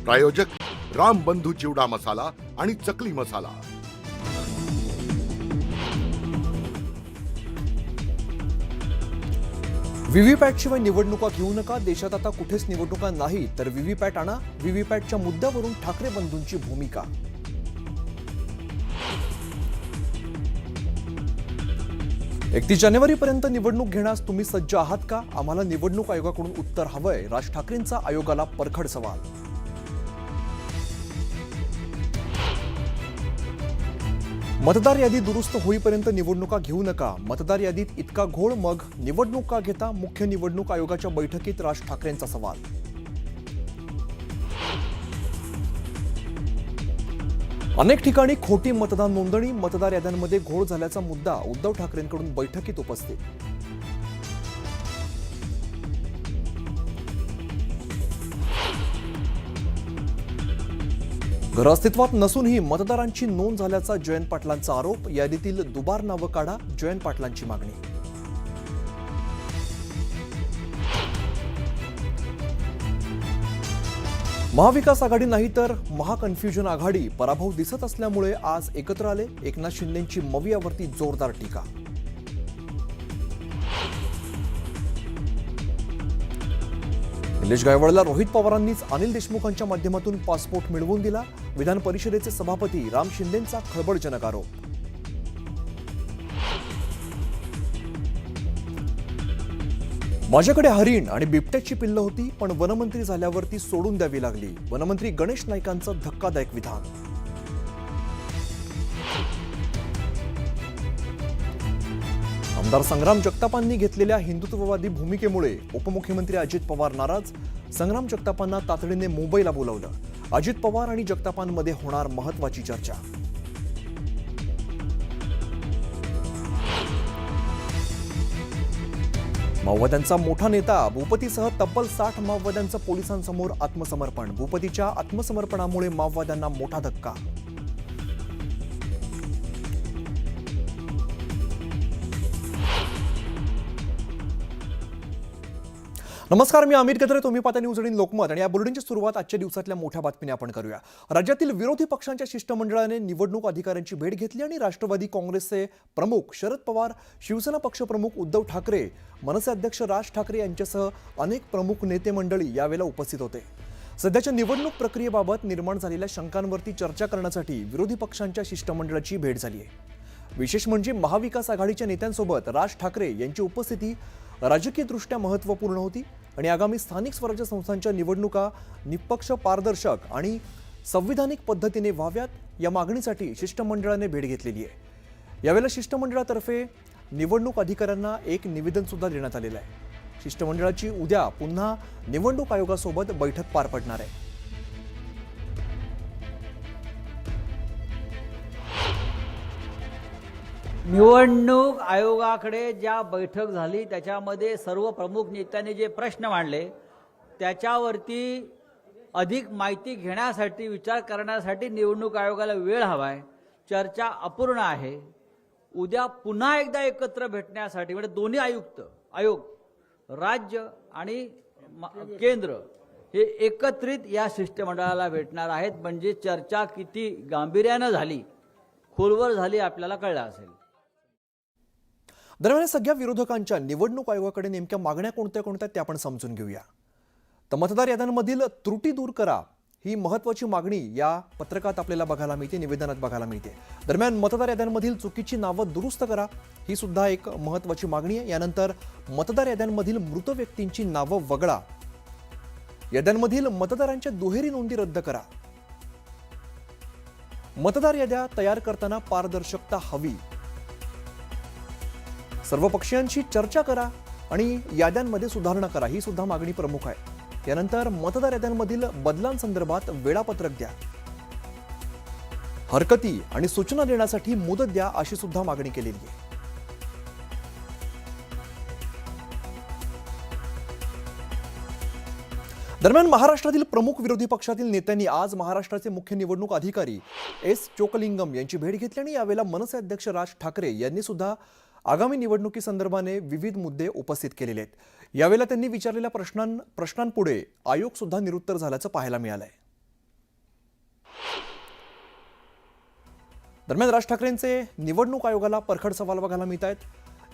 प्रायोजक राम बंधू चिवडा मसाला आणि चकली मसाला। व्हीव्हीपॅट शिवाय निवडणुका घेऊ नका। देशात आता कुठेच निवडणुका नाही तर व्हीव्हीपॅट आणा। व्हीव्हीपॅटच्या मुद्द्यावरून ठाकरे बंधूंची भूमिका। 31 जानेवारीपर्यंत निवडणूक घेण्यास तुम्ही सज्ज आहात का? आम्हाला निवडणूक आयोगाकडून उत्तर हवंय। राज ठाकरेंचा आयोगाला परखड सवाल। मतदार यादी दुरुस्त होईपर्यंत निवडणुका घेऊ नका। मतदार यादीत इतका घोळ मग निवडणूक का घेता? मुख्य निवडणूक आयोगाच्या बैठकीत राज ठाकरेंचा सवाल। अनेक ठिकाणी खोटी मतदान नोंदणी, मतदार याद्यांमध्ये घोळ झाल्याचा मुद्दा उद्धव ठाकरेंकडून बैठकीत उपस्थित। घर अस्तित्वात नसूनही मतदारांची नोंद झाल्याचा जयंत पाटलांचा आरोप। यादीतील दुबार नावं काढा, जयंत पाटलांची मागणी। महाविकास आघाडी नाही तर महाकन्फ्युजन आघाडी। पराभव दिसत असल्यामुळे आज एकत्र आले। एकनाथ शिंदेंची मवियावरती जोरदार टीका। निलेश गायवळला रोहित पवारांनीच अनिल देशमुखांच्या माध्यमातून पासपोर्ट मिळवून दिला। विधान परिषदेचे सभापती राम शिंदेंचा खळबळजनक आरोप। माझ्याकडे हरिण आणि बिबट्याची पिल्लं होती, पण वनमंत्री झाल्यावर ती सोडून द्यावी लागली। वनमंत्री गणेश नाईकांचं धक्कादायक विधान। आमदार संग्राम जगतापांनी घेतलेल्या हिंदुत्ववादी भूमिकेमुळे उपमुख्यमंत्री अजित पवार नाराज। संग्राम जगतापांना तातडीने मुंबईला बोलावलं। अजित पवार आणि जगतापांमध्ये होणार महत्त्वाची चर्चा। माओवाद्यांचा मोठा नेता भूपतीसह तब्बल 60 माओवाद्यांचं पोलिसांसमोर आत्मसमर्पण। भूपतीच्या आत्मसमर्पणामुळे माओवाद्यांना मोठा धक्का। नमस्कार, मी अमित गद्रे। तुम्ही पाहता न्यूज 18 लोकमत आणि या बुलेटिनची सुरुवात आजच्या दिवसातल्या मोठ्या बातमीने आपण करूया। राज्यातील विरोधी पक्षांच्या शिष्टमंडळाने निवडणूक अधिकाऱ्यांची भेट घेतली आणि राष्ट्रवादी काँग्रेसचे प्रमुख शरद पवार, शिवसेना पक्षप्रमुख उद्धव ठाकरे, मनसे अध्यक्ष राज ठाकरे यांच्यासह अनेक प्रमुख नेते मंडळी यावेळेला उपस्थित होते। सध्याच्या निवडणूक प्रक्रियेबाबत निर्माण झालेल्या शंकांवरती चर्चा करण्यासाठी विरोधी पक्षांच्या शिष्टमंडळाची भेट झाली आहे। विशेष म्हणजे महाविकास आघाडीच्या नेत्यांसोबत राज ठाकरे यांची उपस्थिती राजकीयदृष्ट्या महत्त्वपूर्ण होती आणि आगामी स्थानिक स्वराज्य संस्थांच्या निवडणुका निष्पक्ष, पारदर्शक आणि संविधानिक पद्धतीने व्हाव्यात या मागणीसाठी शिष्टमंडळाने भेट घेतलेली आहे। यावेळेला शिष्टमंडळातर्फे निवडणूक अधिकाऱ्यांना एक निवेदन सुद्धा देण्यात आलेलं आहे। शिष्टमंडळाची उद्या पुन्हा निवडणूक आयोगासोबत बैठक पार पडणार आहे। निवडणूक आयोगाकडे ज्या बैठक झाली त्याच्यामध्ये सर्व प्रमुख नेत्यांनी जे प्रश्न मांडले त्याच्यावरती अधिक माहिती घेण्यासाठी, विचार करण्यासाठी निवडणूक आयोगाला वेळ हवाय। चर्चा अपूर्ण आहे। उद्या पुन्हा एकदा एकत्र भेटण्यासाठी म्हणजे दोन्ही आयोग राज्य आणि केंद्र हे एकत्रित या शिष्टमंडळाला भेटणार आहेत। म्हणजे चर्चा किती गांभीर्याने झाली, खोलवर झाली आपल्याला कळलं असेल। दरम्यान सगळ्या विरोधकांच्या निवडणूक आयोगाकडे नेमक्या मागण्या कोणत्या त्या आपण समजून घेऊया। तर मतदार याद्यांमधील त्रुटी दूर करा ही महत्त्वाची मागणी या पत्रकात आपल्याला बघायला मिळते, निवेदनात बघायला मिळते। दरम्यान मतदार याद्यांमधील चुकीची नावं दुरुस्त करा ही सुद्धा एक महत्त्वाची मागणी आहे। यानंतर मतदार याद्यांमधील मृत व्यक्तींची नावं वगळा। याद्यांमधील मतदारांच्या दुहेरी नोंदी रद्द करा। मतदार याद्या तयार करताना पारदर्शकता हवी। सर्व पक्षीयांशी चर्चा करा आणि याद्यांमध्ये सुधारणा करा ही सुद्धा मागणी प्रमुख आहे। यानंतर मतदार याद्यांमधील बदलांसंदर्भात वेळापत्रक द्या। हरकती आणि सूचना देण्यासाठी मुदत द्या अशी सुद्धा मागणी केलेली आहे। दरम्यान महाराष्ट्रातील प्रमुख विरोधी पक्षातील नेत्यांनी आज महाराष्ट्राचे मुख्य निवडणूक अधिकारी एस चोकलिंगम यांची भेट घेतली आणि यावेळेला मनसे अध्यक्ष राज ठाकरे यांनी सुद्धा आगामी निवडणुकीसंदर्भाने विविध मुद्दे उपस्थित केलेले आहेत। यावेळेला त्यांनी विचारलेल्या प्रश्नांपुढे आयोग सुद्धा निरुत्तर झाल्याचं पाहायला मिळालंय। दरम्यान राज ठाकरेंचे निवडणूक आयोगाला परखड सवाल बघायला मिळत आहेत.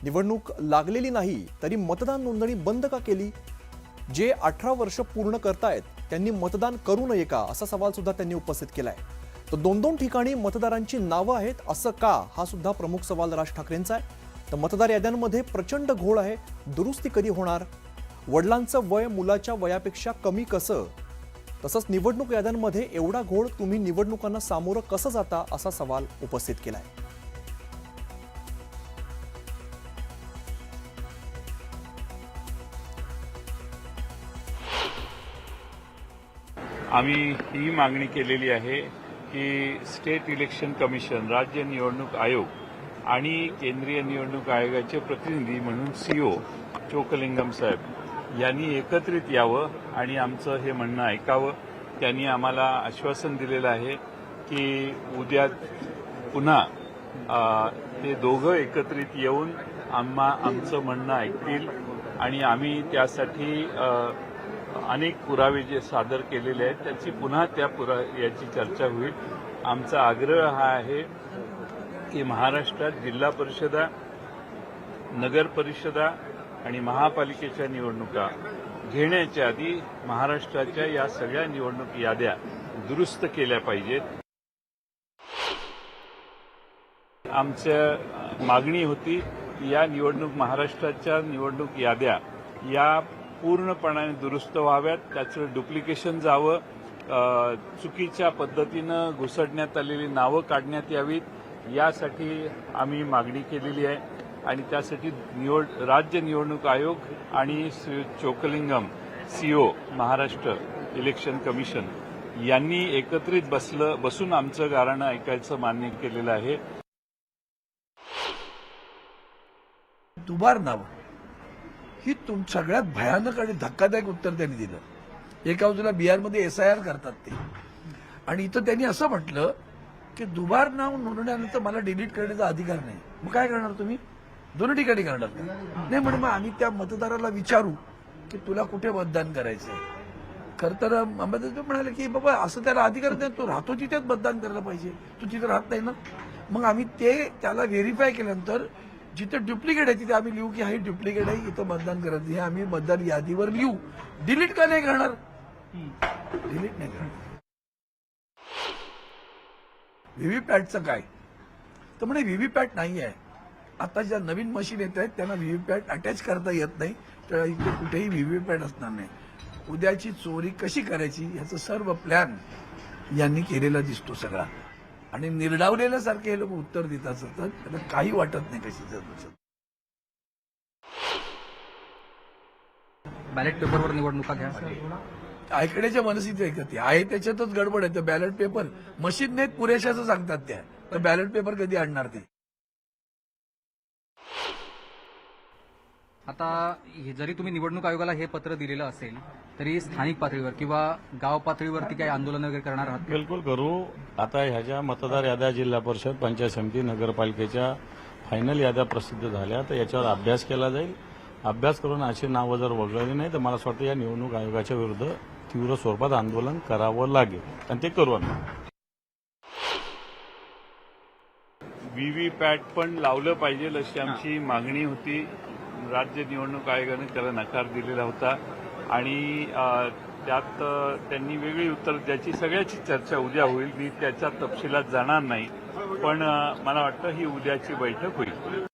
निवडणूक लागलेली नाही तरी मतदान नोंदणी बंद का केली? जे 18 वर्ष पूर्ण करतायत त्यांनी मतदान करू नये का, असा सवाल सुद्धा त्यांनी उपस्थित केलाय. तर 2-2 ठिकाणी मतदारांची नावं आहेत असं का, हा सुद्धा प्रमुख सवाल राज ठाकरेंचा आहे. तर मतदार याद्यांमध्ये प्रचंड घोळ आहे, दुरुस्ती कधी होणार? वडिलांचं वय मुलाच्या वयापेक्षा कमी कसं? तसंच निवडणूक याद्यांमध्ये एवढा घोळ तुम्ही निवडणुकांना सामोरं कसं जाता, असा सवाल उपस्थित केलाय. आम्ही ही मागणी केलेली आहे की स्टेट इलेक्शन कमिशन, राज्य निवडणूक आयोग आणि केंद्रीय निवडणूक आयोगाचे प्रतिनिधी म्हणून सीओ चोकलिंगम साहेब यांनी एकत्रित यावं आणि आमचं हे म्हणणं ऐकावं. त्यांनी आम्हाला आश्वासन दिलेलं आहे की उद्या पुन्हा ते दोघं एकत्रित येऊन आमचं म्हणणं ऐकतील आणि आम्ही त्यासाठी अनेक पुरावे जे सादर केलेले आहेत त्याची पुन्हा याची चर्चा होईल. आमचा आग्रह हा आहे की महाराष्ट्रात जिल्हा परिषदा, नगर परिषदा आणि महापालिकेच्या निवडणुका घेण्याच्या आधी महाराष्ट्राच्या या सगळ्या निवडणूक याद्या दुरुस्त केल्या पाहिजेत. आमच्या मागणी होती की या महाराष्ट्राच्या निवडणूक याद्या या पूर्णपणाने दुरुस्त व्हाव्यात, त्याचं डुप्लिकेशन जावं, चुकीच्या पद्धतीनं घुसडण्यात आलेली नावं काढण्यात यावीत, यासाठी आम्ही मागणी केलेली आहे. आणि त्यासाठी राज्य निवडणूक आयोग आणि Shri Chokalingam CO Maharashtra election commission यांनी एकत्रित बसून आमचं गाऱ्हाणं ऐकायचं मान्य केलेलं आहे. दुबार नाव ही सगळ्यात भयानक आणि धक्कादायक उत्तर त्यांनी दिलं. एका बाजूला बिहारमध्ये SIR करतात ते, आणि इथं त्यांनी असं म्हटलं की दुबार नाव नोंदवल्यानंतर मला डिलीट करण्याचा अधिकार नाही. मग काय करणार तुम्ही? दोन्ही ठिकाणी करणार नाही म्हणून मग आम्ही त्या मतदाराला विचारू की तुला कुठे मतदान करायचंय. खरं तर अंबादास म्हणाले की बाबा असं त्याला अधिकार नाही, तो राहतो तिथेच मतदान करायला पाहिजे, तू तिथे राहत नाही ना. मग आम्ही त्याला व्हेरीफाय केल्यानंतर जिथे डुप्लिकेट आहे तिथे आम्ही लिहू की हा डुप्लिकेट आहे, इथं मतदान करत नाही, आम्ही मतदान यादीवर लिहू. डिलीट का नाही करणार? डिलीट नाही करणार. व्हीव्हीपॅटचं काय तर म्हणे व्हीव्हीपॅट नाही आहे. आता ज्या नवीन मशीन येत आहेत त्यांना व्हीव्हीपॅट अटॅच करता येत नाही, तर इथे कुठेही व्हीव्हीपॅट असणार नाही. उद्याची चोरी कशी करायची याचं सर्व प्लॅन यांनी केलेला दिसतो सगळा, आणि निर्डावलेल्यासारखे हे लोक उत्तर देत असतात, त्यांना काही वाटत नाही कशी. बॅलेट पेपरवर निवडणुका घ्या. ऐकण्याच्या मनस्थिती आहे त्याच्यातच गडबड आहे. तर बॅलेट पेपर मशीन नाहीत पुरेशाचं सांगतात त्या, तर बॅलेट पेपर कधी आणणार ते? आता जरी तुम्ही निवडणूक आयोगाला हे पत्र दिलेलं असेल तरी स्थानिक पातळीवर किंवा गाव पातळीवरती काही आंदोलन वगैरे करणार आहात? बिलकुल करू. आता ह्याच्या मतदार याद्या जिल्हा परिषद, पंचायत समिती, नगरपालिकेच्या फायनल याद्या प्रसिद्ध झाल्या, तर याच्यावर अभ्यास केला जाईल. अभ्यास करून अशी नावं जर वगळली नाही तर मला असं वाटतं या निवडणूक आयोगाच्या विरुद्ध तीव्र स्वरूपात आंदोलन करावं लागेल, आणि ते करू आम्ही. व्हीव्हीपॅट पण लावलं पाहिजे अशी आमची मागणी होती. राज्य निवडणूक आयोगाने त्याला नकार दिलेला होता आणि त्यात त्यांनी वेगळी उत्तर द्यायची. सगळ्याची चर्चा उद्या होईल, मी त्याच्या तपशिलात जाणार नाही, पण मला वाटतं ही उद्याची बैठक होईल.